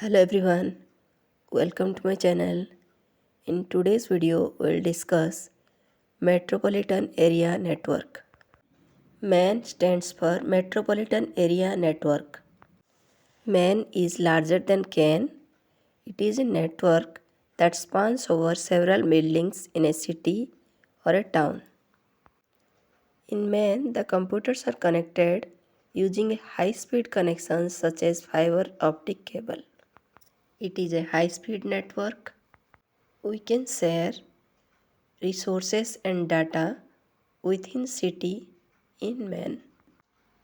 Hello everyone, welcome to my channel. In today's video, we'll discuss Metropolitan Area Network. MAN stands for Metropolitan Area Network. MAN is larger than CAN. It is a network that spans over several buildings in a city or a town. In MAN, the computers are connected using a high-speed connections such as fiber optic cable. It is a high-speed network. We can share resources and data within city in MAN.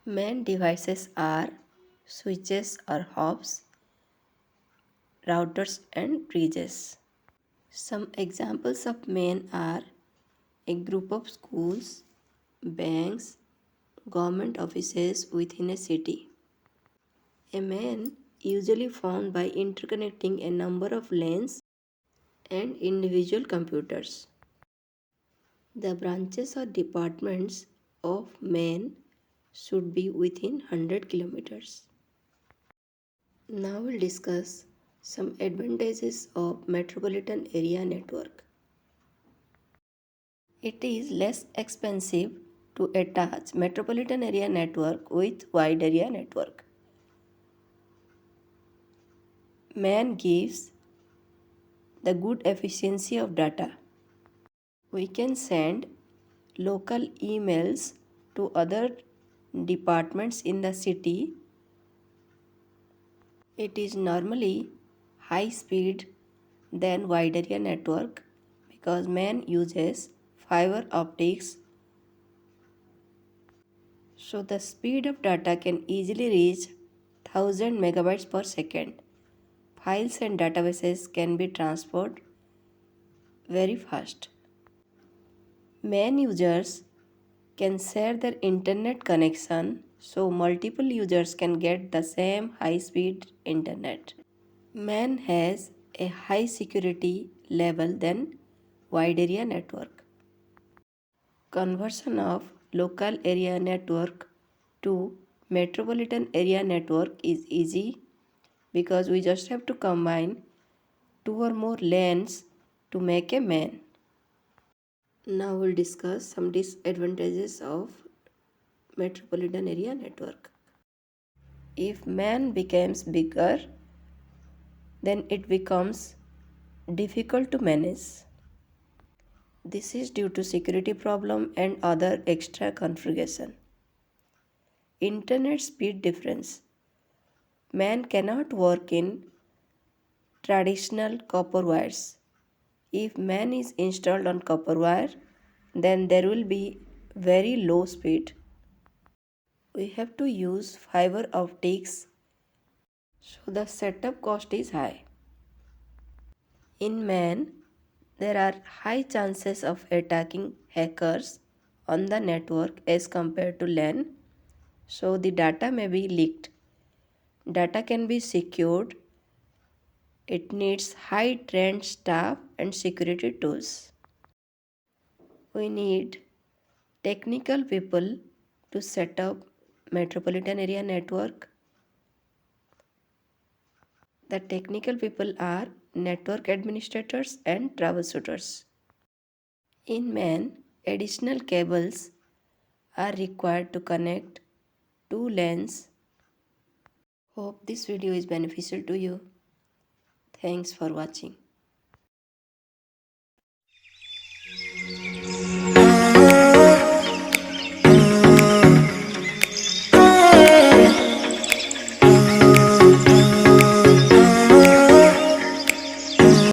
MAN devices are switches or hubs, routers and bridges. Some examples of MAN are a group of schools, banks, government offices within a city. A MAN usually found by interconnecting a number of lanes and individual computers. The branches or departments of MAN should be within 100 kilometers. Now we'll discuss some advantages of Metropolitan Area Network. It is less expensive to attach Metropolitan Area Network with Wide Area Network. MAN gives the good efficiency of data. We can send local emails to other departments in the city. It is normally high speed than wide area network because MAN uses fiber optics, so the speed of data can easily reach 1000 megabytes per second. Files and databases can be transferred very fast. MAN users can share their internet connection so multiple users can get the same high speed internet. MAN has a high security level than wide area network. Conversion of local area network to metropolitan area network is easy because we just have to combine two or more lanes to make a MAN. Now we'll discuss some disadvantages of metropolitan area network. If MAN becomes bigger, then it becomes difficult to manage. This is due to security problem and other extra configuration. Internet speed difference. MAN cannot work in traditional copper wires. If MAN is installed on copper wire, then there will be very low speed. We have to use fiber optics, so the setup cost is high. In MAN, there are high chances of attacking hackers on the network as compared to LAN, so the data may be leaked. Data can be secured. It needs high trained staff and security tools. We need technical people to set up metropolitan area network. The technical people are network administrators and troubleshooters. In MAN, additional cables are required to connect two LANs. Hope this video is beneficial to you. Thanks for watching.